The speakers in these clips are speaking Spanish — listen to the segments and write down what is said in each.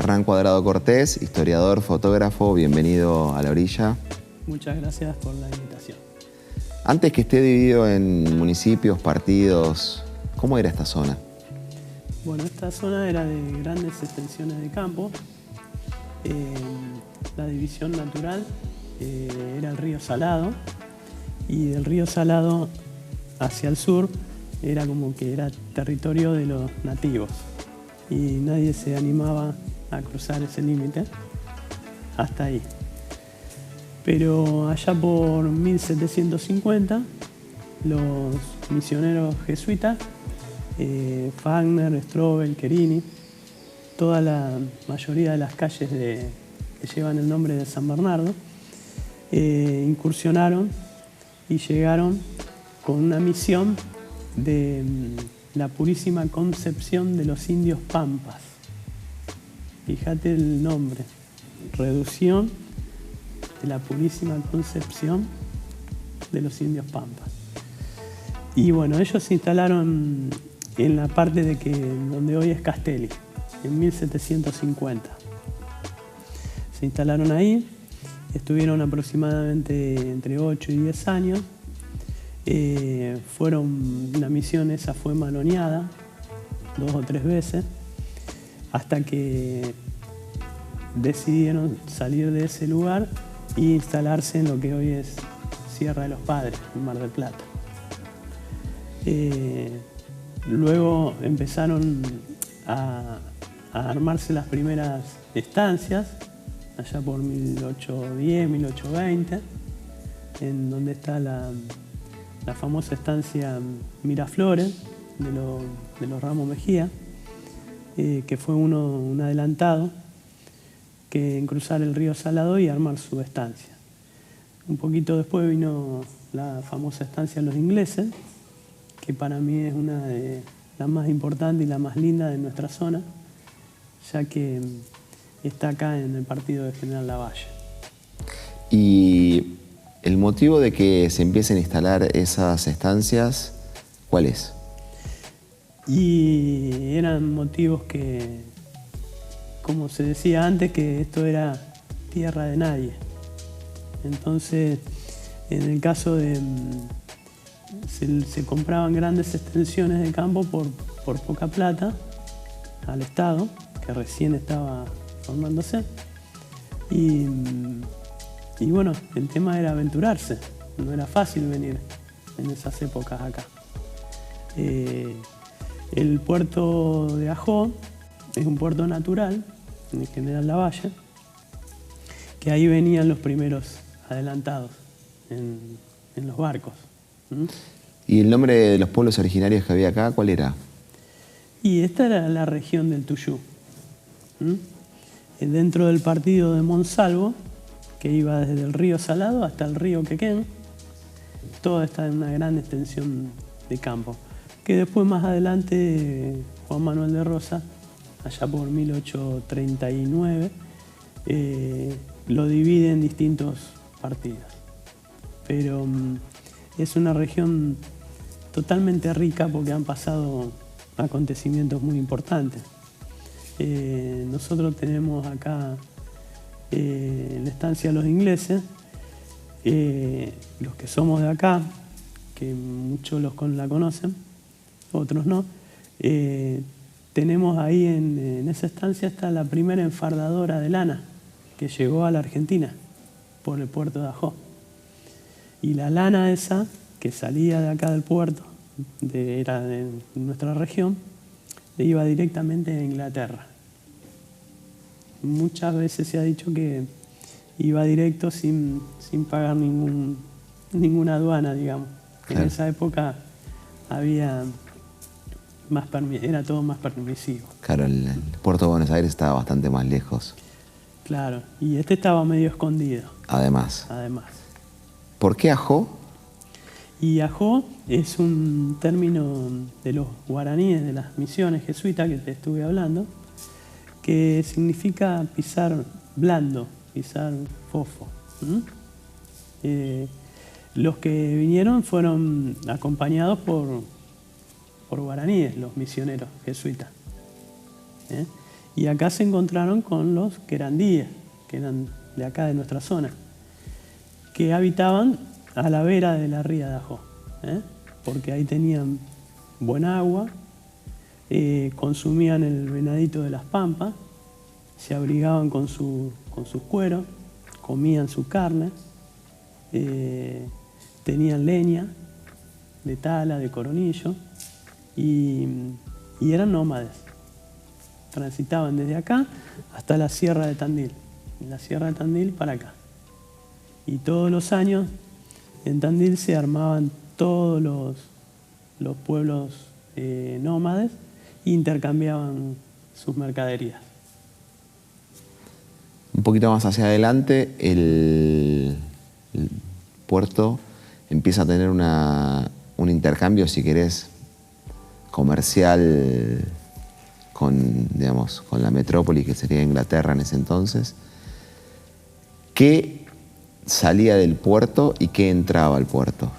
Hernán Cuadrado Cortés, historiador, fotógrafo, bienvenido a La Orilla. Muchas gracias por la invitación. Antes que esté dividido en municipios, partidos, ¿cómo era esta zona? Bueno, esta zona era de grandes extensiones de campo. La división natural era el río Salado, y del río Salado hacia el sur era como que era territorio de los nativos y nadie se animaba a cruzar ese límite hasta ahí. Pero allá por 1750 los misioneros jesuitas, Wagner, Strobel, Querini, toda la mayoría de las calles que llevan el nombre de San Bernardo, incursionaron y llegaron con una misión de la purísima concepción de los indios pampas. Fíjate el nombre, reducción de la purísima concepción de los indios pampas. Y bueno, ellos se instalaron en la parte donde hoy es Castelli, en 1750. Se instalaron ahí, estuvieron aproximadamente entre 8 y 10 años. La misión esa fue maloneada 2 o 3 veces, hasta que decidieron salir de ese lugar e instalarse en lo que hoy es Sierra de los Padres, en Mar del Plata. Luego empezaron a armarse las primeras estancias, allá por 1810, 1820, en donde está la famosa estancia Miraflores de los Ramos Mejía, que fue un adelantado que en cruzar el río Salado y armar su estancia. Un poquito después vino la famosa estancia de los ingleses, que para mí es una de las más importantes y la más linda de nuestra zona, ya que está acá en el partido de General Lavalle. Y el motivo de que se empiecen a instalar esas estancias, ¿cuál es? Y eran motivos que, como se decía antes, que esto era tierra de nadie. Entonces, en el caso de se compraban grandes extensiones de campo por poca plata al Estado, que recién estaba formándose. Y bueno, el tema era aventurarse, no era fácil venir en esas épocas acá. El puerto de Ajó es un puerto natural, en General Lavalle, que ahí venían los primeros adelantados en los barcos. ¿Y el nombre de los pueblos originarios que había acá, cuál era? Y esta era la región del Tuyú. Dentro del partido de Monsalvo, que iba desde el río Salado hasta el río Quequén, toda esta una gran extensión de campo, que después más adelante Juan Manuel de Rosas, allá por 1839, lo divide en distintos partidos. Pero es una región totalmente rica porque han pasado acontecimientos muy importantes. Nosotros tenemos acá la estancia de los ingleses, los que somos de acá, que muchos la conocen, otros no. Tenemos ahí en esa estancia está la primera enfardadora de lana que llegó a la Argentina por el puerto de Ajó. Y la lana esa que salía de acá del puerto, era de nuestra región, iba directamente a Inglaterra. Muchas veces se ha dicho que iba directo sin pagar ninguna aduana, digamos. Claro. En esa época era todo más permisivo. Claro, el puerto de Buenos Aires estaba bastante más lejos. Claro, y este estaba medio escondido. Además. ¿Por qué Ajó? Y Ajó es un término de los guaraníes, de las misiones jesuitas que te estuve hablando, que significa pisar blando, pisar fofo. Los que vinieron fueron acompañados por guaraníes, los misioneros jesuitas. Y acá se encontraron con los querandíes, que eran de acá de nuestra zona, que habitaban a la vera de la ría de Ajó, porque ahí tenían buen agua, consumían el venadito de las pampas, se abrigaban con sus cueros, comían su carne, tenían leña de tala, de coronillo, y eran nómades. Transitaban desde acá hasta la Sierra de Tandil, de la Sierra de Tandil para acá. Y todos los años en Tandil se armaban todos los pueblos nómades e intercambiaban sus mercaderías. Un poquito más hacia adelante, el puerto empieza a tener un intercambio, si querés, comercial con la metrópoli, que sería Inglaterra en ese entonces. ¿Qué salía del puerto y qué entraba al puerto?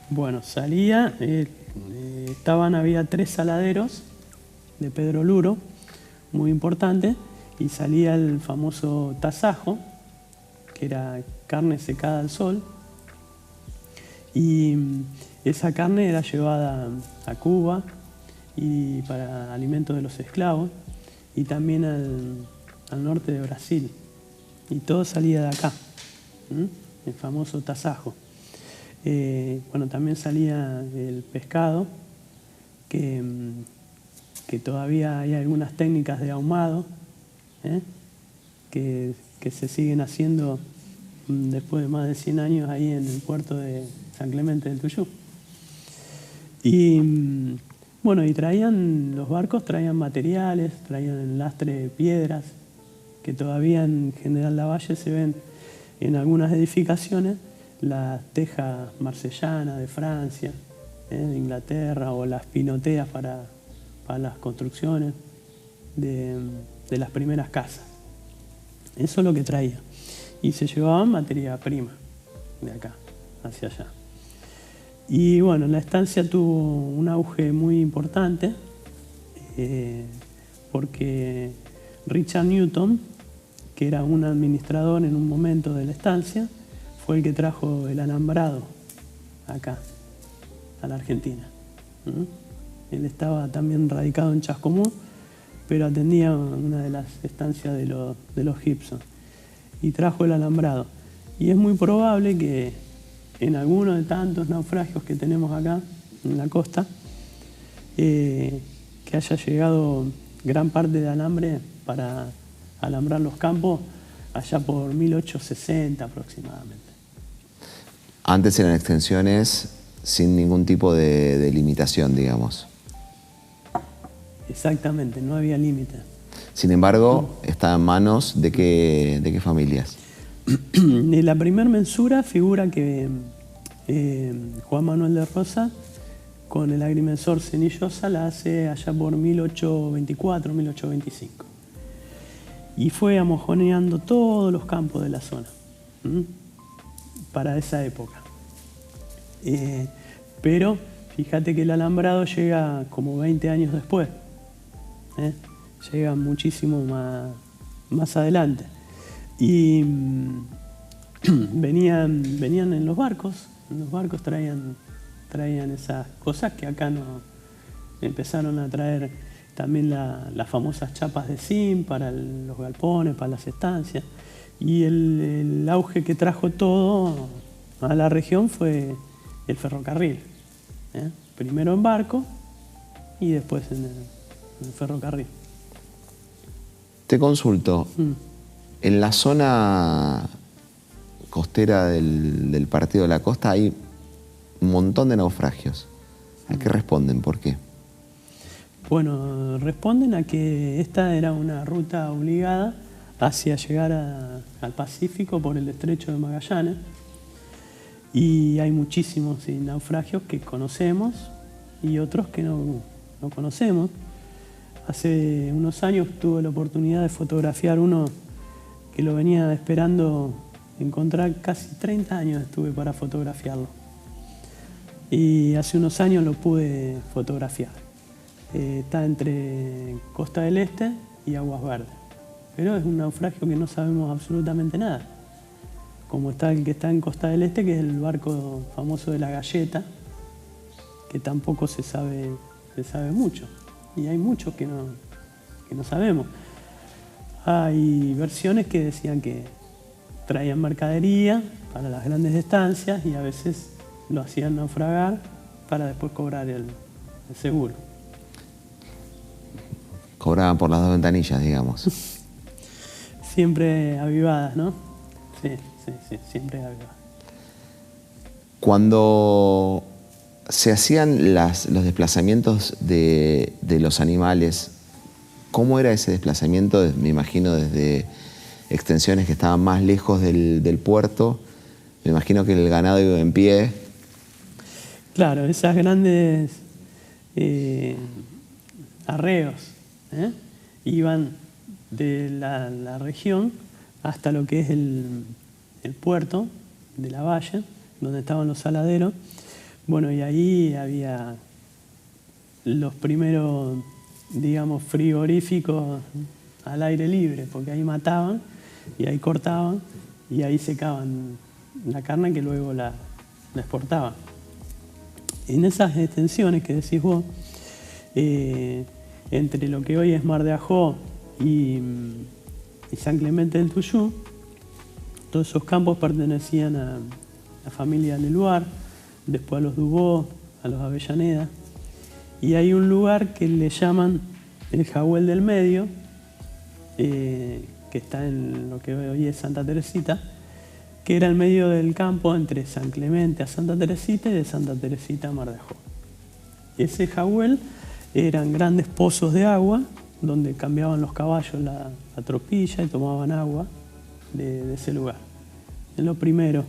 Bueno, salía, había 3 saladeros de Pedro Luro, muy importante, y salía el famoso tasajo, que era carne secada al sol, y esa carne era llevada a Cuba y para alimento de los esclavos, y también al norte de Brasil, y todo salía de acá, el famoso tasajo. Bueno, también salía el pescado, que todavía hay algunas técnicas de ahumado, que se siguen haciendo después de más de 100 años ahí en el puerto de San Clemente del Tuyú. Y bueno, y los barcos traían materiales, traían en lastre piedras, que todavía en General Lavalle se ven en algunas edificaciones, las tejas marsellanas de Francia, de Inglaterra, o las pinoteas para las construcciones de las primeras casas. Eso es lo que traía. Y se llevaban materia prima de acá hacia allá. Y bueno, la estancia tuvo un auge muy importante, porque Richard Newton, que era un administrador en un momento de la estancia, fue el que trajo el alambrado acá, a la Argentina. Él estaba también radicado en Chascomús, pero atendía una de las estancias de los Gibson, y trajo el alambrado. Y es muy probable que en alguno de tantos naufragios que tenemos acá en la costa, que haya llegado gran parte de alambre para alambrar los campos allá por 1860 aproximadamente. Antes eran extensiones sin ningún tipo de limitación, digamos. Exactamente, no había límite. Sin embargo, estaba en manos de qué familias. En la primera mensura figura que Juan Manuel de Rosa, con el agrimensor Cenillosa, la hace allá por 1824, 1825. Y fue amojoneando todos los campos de la zona para esa época. Pero fíjate que el alambrado llega como 20 años después. Llega muchísimo más adelante. Y venían en los barcos traían esas cosas que acá no empezaron a traer. También las famosas chapas de zinc para los galpones, para las estancias. Y el auge que trajo todo a la región fue el ferrocarril. Primero en barco y después en el ferrocarril. Te consulto, en la zona costera del Partido de la Costa hay un montón de naufragios. ¿A qué responden? ¿Por qué? Bueno, responden a que esta era una ruta obligada hacia llegar al Pacífico por el Estrecho de Magallanes, y hay muchísimos naufragios que conocemos y otros que no conocemos. Hace unos años tuve la oportunidad de fotografiar uno que lo venía esperando encontrar, casi 30 años estuve para fotografiarlo, y hace unos años lo pude fotografiar. Está entre Costa del Este y aguas verdes. Pero es un naufragio que no sabemos absolutamente nada. Como está el que está en Costa del Este, que es el barco famoso de la Galleta, que tampoco se sabe mucho. Y hay muchos que no sabemos. Hay versiones que decían que traían mercadería para las grandes estancias y a veces lo hacían naufragar para después cobrar el seguro. Cobraban por las dos ventanillas, digamos. Siempre avivadas, ¿no? Sí, siempre avivadas. Cuando se hacían los desplazamientos de los animales, ¿cómo era ese desplazamiento? Me imagino desde extensiones que estaban más lejos del puerto. Me imagino que el ganado iba en pie. Claro, esas grandes arreos iban de la región hasta lo que es el puerto de la Valle, donde estaban los saladeros. Bueno, y ahí había los primeros, digamos, frigoríficos al aire libre, porque ahí mataban y ahí cortaban y ahí secaban la carne que luego la exportaban. En esas extensiones que decís vos, entre lo que hoy es Mar de Ajó y San Clemente del Tuyú, todos esos campos pertenecían a la familia Leluar, después a los Dubó, a los Avellaneda, y hay un lugar que le llaman el Jahuel del Medio, que está en lo que hoy es Santa Teresita, que era el medio del campo entre San Clemente a Santa Teresita y de Santa Teresita a Mar de Ajó. Ese Jahuel eran grandes pozos de agua donde cambiaban los caballos la tropilla y tomaban agua de ese lugar. Es lo primero.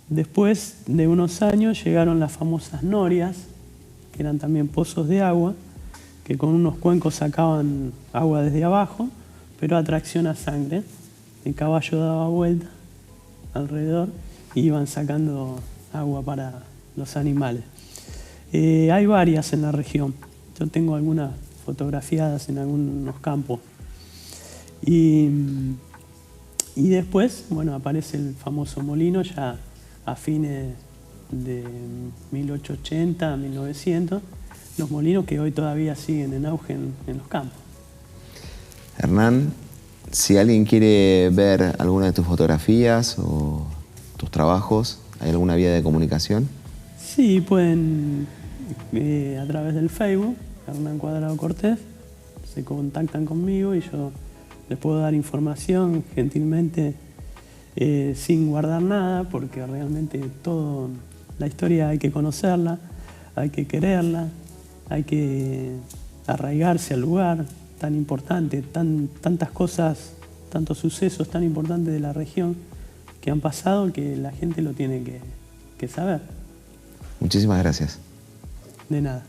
Después de unos años llegaron las famosas norias, que eran también pozos de agua, que con unos cuencos sacaban agua desde abajo, pero a tracción a sangre. El caballo daba vuelta alrededor y iban sacando agua para los animales. Hay varias en la región. Yo tengo algunas fotografiadas en algunos campos. Y después, bueno, aparece el famoso molino ya a fines de 1880, 1900, los molinos que hoy todavía siguen en auge en los campos. Hernán, si alguien quiere ver alguna de tus fotografías o tus trabajos, ¿hay alguna vía de comunicación? Sí, pueden a través del Facebook, Hernán Cuadrado Cortés, se contactan conmigo y yo les puedo dar información gentilmente sin guardar nada, porque realmente toda la historia hay que conocerla, hay que quererla, hay que arraigarse al lugar tan importante, tantas cosas, tantos sucesos tan importantes de la región que han pasado que la gente lo tiene que saber. Muchísimas gracias. De nada.